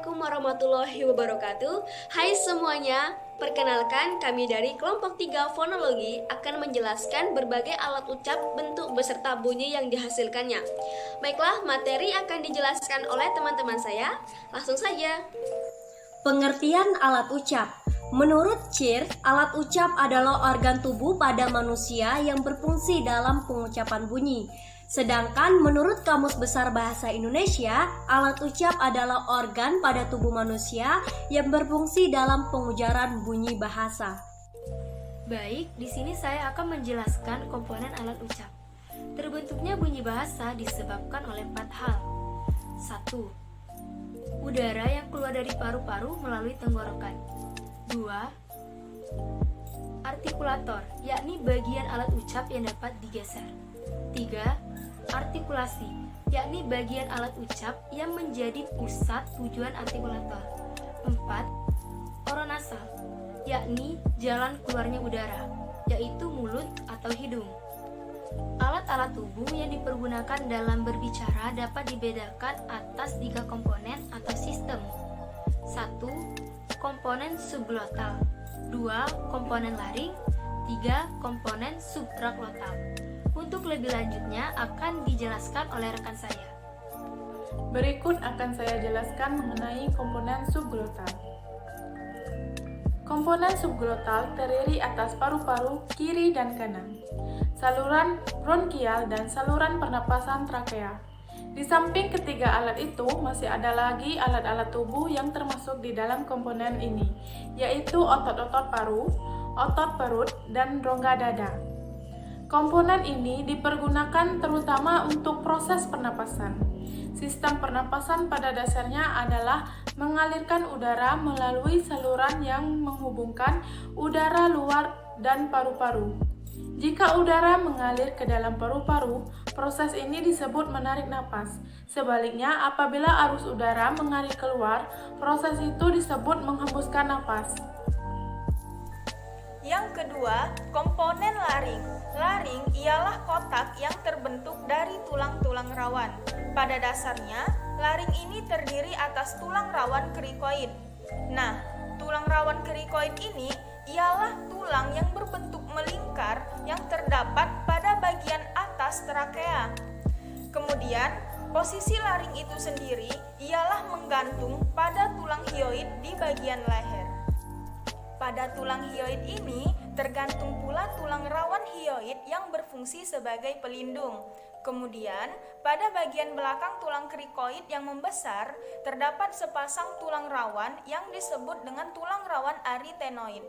Assalamualaikum warahmatullahi wabarakatuh. Hai semuanya, perkenalkan kami dari kelompok 3 fonologi akan menjelaskan berbagai alat ucap, bentuk beserta bunyi yang dihasilkannya. Baiklah, materi akan dijelaskan oleh teman-teman saya. Langsung saja. Pengertian alat ucap. Menurut Chir, alat ucap adalah organ tubuh pada manusia yang berfungsi dalam pengucapan bunyi. Sedangkan menurut Kamus Besar Bahasa Indonesia, alat ucap adalah organ pada tubuh manusia yang berfungsi dalam pengujaran bunyi bahasa. Baik, di sini saya akan menjelaskan komponen alat ucap. Terbentuknya bunyi bahasa disebabkan oleh 4 hal. 1. Udara yang keluar dari paru-paru melalui tenggorokan. 2. Artikulator, yakni bagian alat ucap yang dapat digeser. 3. Artikulasi, yakni bagian alat ucap yang menjadi pusat tujuan artikulator. 4. Oronasal, yakni jalan keluarnya udara, yaitu mulut atau hidung. Alat-alat tubuh yang dipergunakan dalam berbicara dapat dibedakan atas 3 komponen atau sistem. 1. Komponen subglotal, 2. Komponen laring, 3. Komponen subtraglotal. Untuk lebih lanjutnya akan dijelaskan oleh rekan saya. Berikut akan saya jelaskan mengenai komponen subglotal. Komponen subglotal terdiri atas paru-paru kiri dan kanan, saluran bronkial dan saluran pernapasan trakea. Di samping ketiga alat itu masih ada lagi alat-alat tubuh yang termasuk di dalam komponen ini, yaitu otot-otot paru, otot perut, dan rongga dada. Komponen ini dipergunakan terutama untuk proses pernapasan. Sistem pernapasan pada dasarnya adalah mengalirkan udara melalui saluran yang menghubungkan udara luar dan paru-paru. Jika udara mengalir ke dalam paru-paru, proses ini disebut menarik napas. Sebaliknya, apabila arus udara mengalir keluar, proses itu disebut menghembuskan napas. Yang kedua, komponen laring. Laring ialah kotak yang terbentuk dari tulang-tulang rawan. Pada dasarnya, laring ini terdiri atas tulang rawan krikoid. Nah, tulang rawan krikoid ini ialah tulang yang berbentuk melingkar yang terdapat pada bagian atas trakea. Kemudian, posisi laring itu sendiri ialah menggantung pada tulang hyoid di bagian leher. Pada tulang hyoid ini tergantung pula tulang rawan hyoid yang berfungsi sebagai pelindung. Kemudian, pada bagian belakang tulang krikoid yang membesar terdapat sepasang tulang rawan yang disebut dengan tulang rawan arytenoid.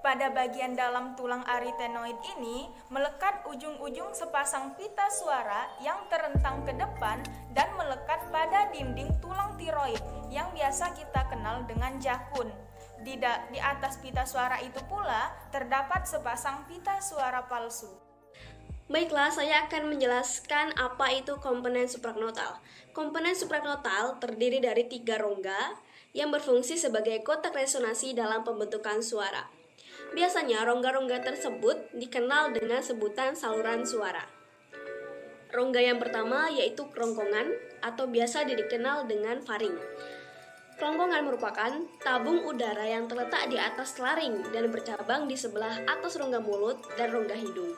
Pada bagian dalam tulang arytenoid ini melekat ujung-ujung sepasang pita suara yang terentang ke depan dan melekat pada dinding tulang tiroid yang biasa kita kenal dengan jakun. Di atas pita suara itu pula terdapat sepasang pita suara palsu. Baiklah, saya akan menjelaskan apa itu komponen supraglotal. Komponen supraglotal terdiri dari 3 rongga yang berfungsi sebagai kotak resonansi dalam pembentukan suara. Biasanya rongga-rongga tersebut dikenal dengan sebutan saluran suara. Rongga yang pertama yaitu kerongkongan atau biasa dikenal dengan faring. Kerongkongan merupakan tabung udara yang terletak di atas laring dan bercabang di sebelah atas rongga mulut dan rongga hidung.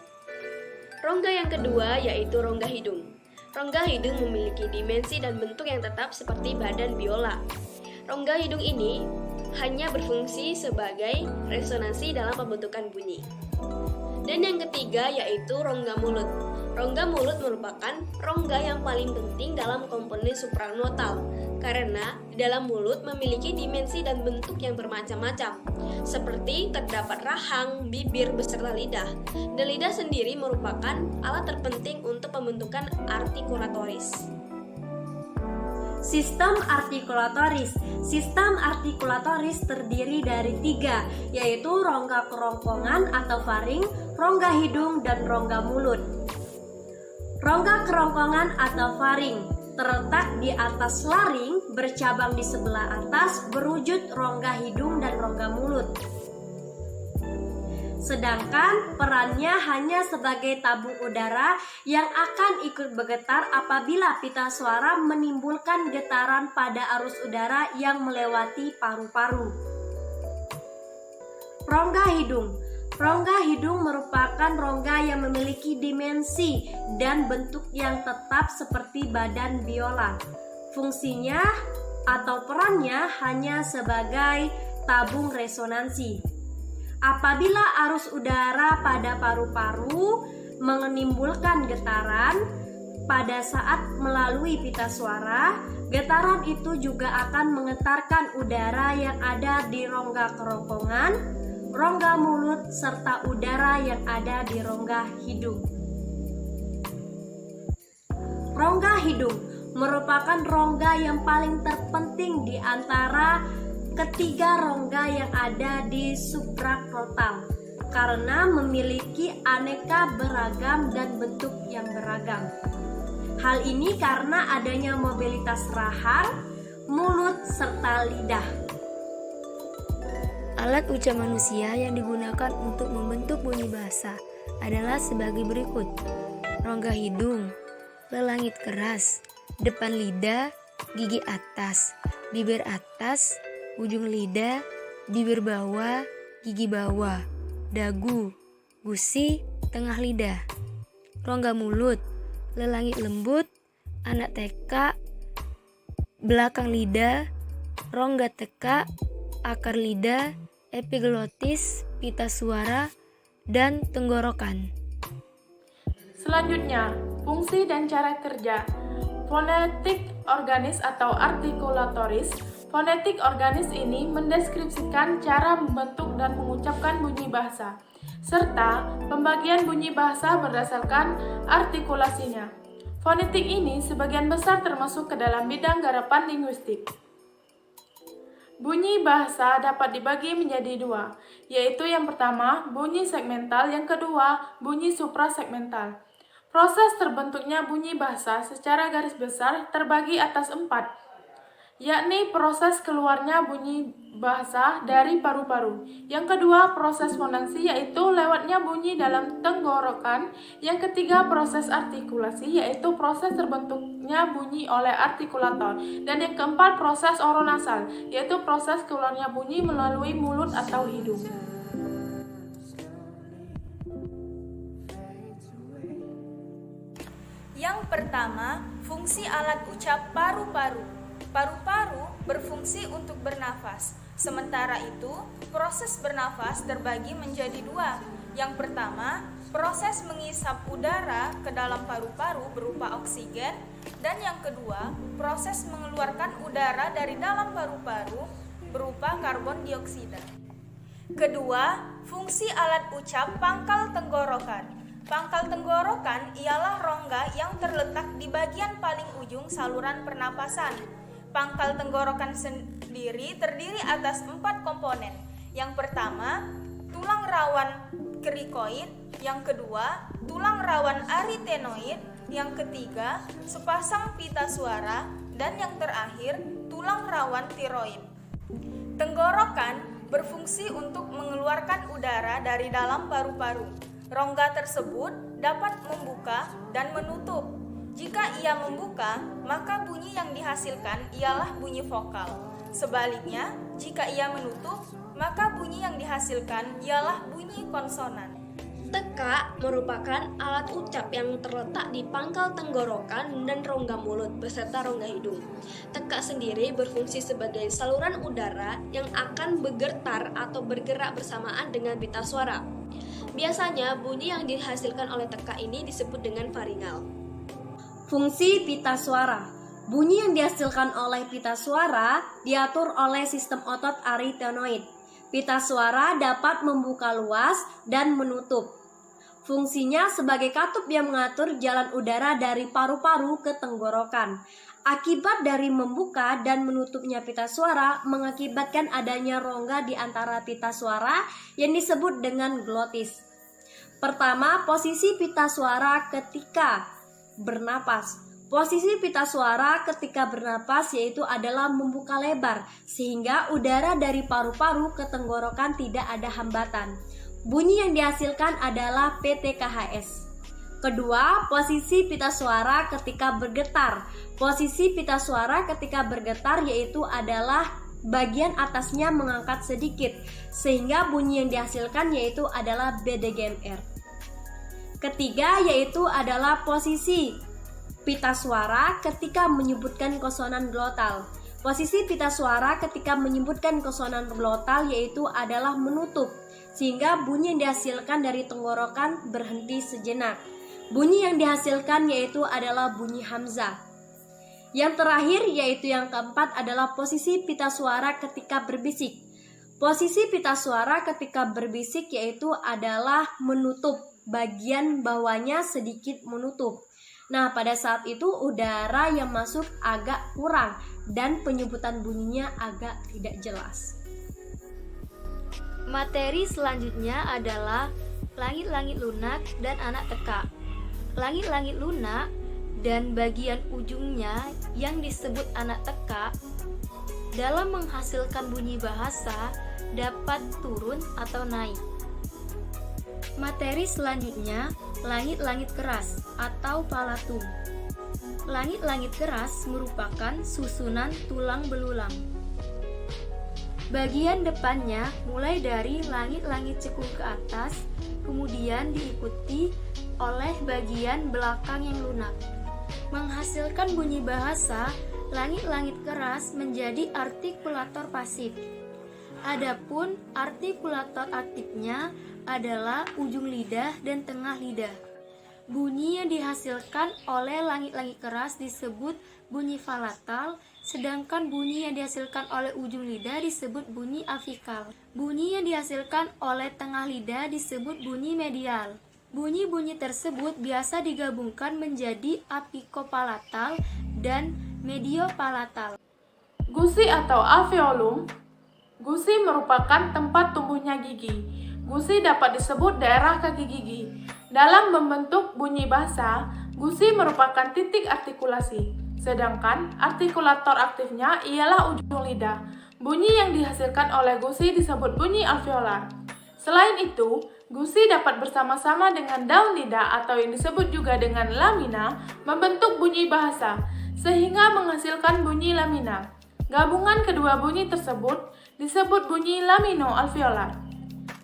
Rongga yang kedua yaitu rongga hidung. Rongga hidung memiliki dimensi dan bentuk yang tetap seperti badan biola. Rongga hidung ini hanya berfungsi sebagai resonansi dalam pembentukan bunyi. Dan yang ketiga yaitu rongga mulut. Rongga mulut merupakan rongga yang paling penting dalam komponen supraglotal karena di dalam mulut memiliki dimensi dan bentuk yang bermacam-macam, seperti terdapat rahang, bibir beserta lidah. Dan lidah sendiri merupakan alat terpenting untuk pembentukan artikulatoris. Sistem artikulatoris. Sistem artikulatoris terdiri dari 3, yaitu rongga kerongkongan atau faring, rongga hidung, dan rongga mulut. Rongga kerongkongan atau faring terletak di atas laring, bercabang di sebelah atas, berwujud rongga hidung dan rongga mulut. sedangkan perannya hanya sebagai tabung udara yang akan ikut bergetar apabila pita suara menimbulkan getaran pada arus udara yang melewati paru-paru. Rongga hidung. Rongga hidung merupakan rongga yang memiliki dimensi dan bentuk yang tetap seperti badan biola. Fungsinya atau perannya hanya sebagai tabung resonansi. Apabila arus udara pada paru-paru menimbulkan getaran pada saat melalui pita suara, getaran itu juga akan menggetarkan udara yang ada di rongga kerongkongan, rongga mulut, serta udara yang ada di rongga hidung. Rongga hidung merupakan rongga yang paling terpenting di antara ketiga rongga yang ada di supracrotal karena memiliki aneka beragam dan bentuk yang beragam. Hal ini karena adanya mobilitas rahang, mulut, serta lidah. Alat ucap manusia yang digunakan untuk membentuk bunyi bahasa adalah sebagai berikut: rongga hidung, lelangit keras, depan lidah, gigi atas, bibir atas, ujung lidah, bibir bawah, gigi bawah, dagu, gusi, tengah lidah. Rongga mulut, lelangit lembut, anak teka, belakang lidah, rongga teka, akar lidah, epiglotis, pita suara, dan tenggorokan. Selanjutnya, fungsi dan cara kerja. Fonetik organis atau artikulatoris. Fonetik organis ini mendeskripsikan cara membentuk dan mengucapkan bunyi bahasa, serta pembagian bunyi bahasa berdasarkan artikulasinya. Fonetik ini sebagian besar termasuk ke dalam bidang garapan linguistik. Bunyi bahasa dapat dibagi menjadi dua, yaitu yang pertama, bunyi segmental, yang kedua, bunyi suprasegmental. Proses terbentuknya bunyi bahasa secara garis besar terbagi atas 4, yakni proses keluarnya bunyi bahasa dari paru-paru. Yang kedua, proses fonasi, yaitu lewatnya bunyi dalam tenggorokan. Yang ketiga, proses artikulasi, yaitu proses terbentuknya bunyi oleh artikulator. Dan yang keempat, proses oronasal, yaitu proses keluarnya bunyi melalui mulut atau hidung. Yang pertama, fungsi alat ucap paru-paru. Paru-paru berfungsi untuk bernafas. Sementara itu, proses bernafas terbagi menjadi dua. Yang pertama, proses mengisap udara ke dalam paru-paru berupa oksigen. Dan yang kedua, proses mengeluarkan udara dari dalam paru-paru berupa karbon dioksida. Kedua, fungsi alat ucap pangkal tenggorokan. Pangkal tenggorokan ialah rongga yang terletak di bagian paling ujung saluran pernapasan. Pangkal tenggorokan sendiri terdiri atas 4 komponen. Yang pertama, tulang rawan krikoid. Yang kedua, tulang rawan aritenoid. Yang ketiga, sepasang pita suara. Dan yang terakhir, tulang rawan tiroid. Tenggorokan berfungsi untuk mengeluarkan udara dari dalam paru-paru. Rongga tersebut dapat membuka dan menutup. Jika ia membuka, maka bunyi yang dihasilkan ialah bunyi vokal. Sebaliknya, jika ia menutup, maka bunyi yang dihasilkan ialah bunyi konsonan. Teka merupakan alat ucap yang terletak di pangkal tenggorokan dan rongga mulut beserta rongga hidung. Teka sendiri berfungsi sebagai saluran udara yang akan bergetar atau bergerak bersamaan dengan pita suara. Biasanya bunyi yang dihasilkan oleh teka ini disebut dengan faringal. Fungsi pita suara. Bunyi yang dihasilkan oleh pita suara diatur oleh sistem otot aritenoid. Pita suara dapat membuka luas dan menutup. Fungsinya sebagai katup yang mengatur jalan udara dari paru-paru ke tenggorokan. Akibat dari membuka dan menutupnya pita suara mengakibatkan adanya rongga di antara pita suara yang disebut dengan glotis. Pertama, posisi pita suara ketika bernapas. Posisi pita suara ketika bernapas yaitu adalah membuka lebar sehingga udara dari paru-paru ke tenggorokan tidak ada hambatan. Bunyi yang dihasilkan adalah PTKHS. Kedua, posisi pita suara ketika bergetar. Posisi pita suara ketika bergetar yaitu adalah bagian atasnya mengangkat sedikit, sehingga bunyi yang dihasilkan yaitu adalah BDGMR. Ketiga, yaitu adalah posisi pita suara ketika menyebutkan konsonan glotal. Posisi pita suara ketika menyebutkan konsonan glotal yaitu adalah menutup, sehingga bunyi yang dihasilkan dari tenggorokan berhenti sejenak. Bunyi yang dihasilkan yaitu adalah bunyi hamzah. Yang terakhir yaitu yang keempat adalah posisi pita suara ketika berbisik. Posisi pita suara ketika berbisik yaitu adalah menutup, bagian bawahnya sedikit menutup. Nah, pada saat itu udara yang masuk agak kurang dan penyebutan bunyinya agak tidak jelas. Materi selanjutnya adalah langit-langit lunak dan anak teka. Langit-langit lunak dan bagian ujungnya yang disebut anak teka dalam menghasilkan bunyi bahasa dapat turun atau naik. Materi selanjutnya langit-langit keras atau palatum. Langit-langit keras merupakan susunan tulang belulang. Bagian depannya mulai dari langit-langit cekung ke atas, kemudian diikuti oleh bagian belakang yang lunak. Menghasilkan bunyi bahasa, langit-langit keras menjadi artikulator pasif. Adapun artikulator aktifnya adalah ujung lidah dan tengah lidah. Bunyi yang dihasilkan oleh langit-langit keras disebut bunyi palatal, sedangkan bunyi yang dihasilkan oleh ujung lidah disebut bunyi afikal. Bunyi yang dihasilkan oleh tengah lidah disebut bunyi medial. Bunyi-bunyi tersebut biasa digabungkan menjadi apikopalatal dan mediopalatal. Gusi atau alveolum. Gusi merupakan tempat tumbuhnya gigi. Gusi dapat disebut daerah kaki gigi. Dalam membentuk bunyi bahasa, gusi merupakan titik artikulasi, sedangkan artikulator aktifnya ialah ujung lidah. Bunyi yang dihasilkan oleh gusi disebut bunyi alveolar. Selain itu, gusi dapat bersama-sama dengan daun lidah atau yang disebut juga dengan lamina membentuk bunyi bahasa, sehingga menghasilkan bunyi lamina. Gabungan kedua bunyi tersebut disebut bunyi lamino-alveolar.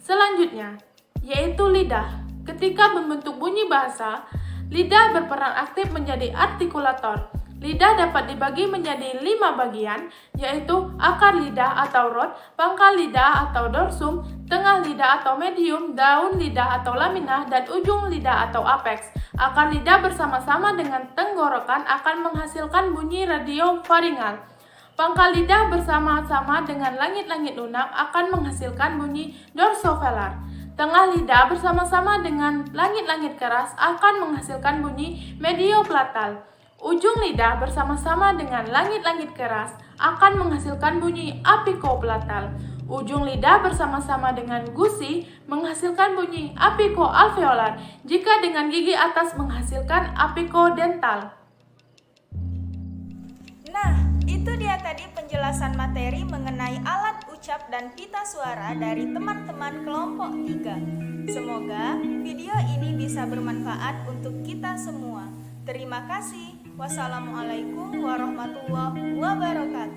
Selanjutnya, yaitu lidah. Ketika membentuk bunyi bahasa, lidah berperan aktif menjadi artikulator. Lidah dapat dibagi menjadi 5 bagian, yaitu akar lidah atau rod, pangkal lidah atau dorsum, tengah lidah atau medium, daun lidah atau lamina, dan ujung lidah atau apex. Akar lidah bersama-sama dengan tenggorokan akan menghasilkan bunyi radiofaringal. Pangkal lidah bersama-sama dengan langit-langit lunak akan menghasilkan bunyi dorsovelar. Tengah lidah bersama-sama dengan langit-langit keras akan menghasilkan bunyi mediopalatal. Ujung lidah bersama-sama dengan langit-langit keras akan menghasilkan bunyi apikopalatal. Ujung lidah bersama-sama dengan gusi menghasilkan bunyi apikoalveolar, jika dengan gigi atas menghasilkan apikodental. Nah, itu dia tadi penjelasan materi mengenai alat ucap dan pita suara dari teman-teman kelompok 3. Semoga video ini bisa bermanfaat untuk kita semua. Terima kasih. Wassalamualaikum warahmatullahi wabarakatuh.